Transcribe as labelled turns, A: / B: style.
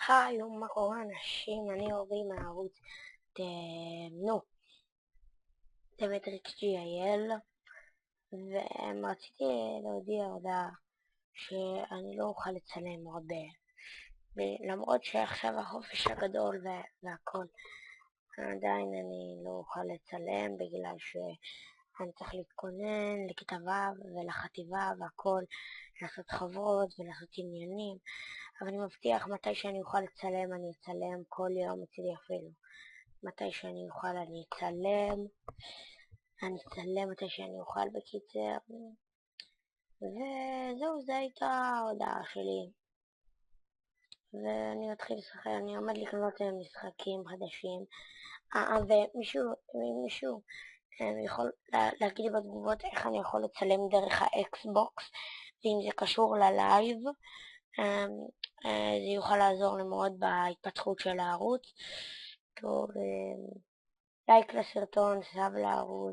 A: היי, מה קורה אנשים? אני אורי מהערוץ דמטריקס GIL, ורציתי להודיע הודעה שאני לא אוכל לצלם הרבה, למרות שעכשיו החופש הגדול והכל, עדיין אני לא אוכל לצלם בגלל שאני צריך להתכונן לכיתה ו' ולחטיבה והכל, לעשות חוברות ולעשות עניינים. אבל אני מבטיח מתי שאני אוכל לצלם אני אצלם כל יום אצלי אפילו. מתי שאני אוכל אני אצלם מתי שאני אוכל בקיצר. וזהו, זה הייתה ההודעה שלי. ואני אתחיל לשחק, אני עומד לקנות משחקים חדשים. ומישהו יכול להגיד לי בתגובות איך אני יכול לצלם דרך האקסבוקס, ואם זה קשור ללייב. זה יוכל לעזור לי מאוד בהתפתחות של הערוץ. טוב, לייק לסרטון, סאב לערוץ.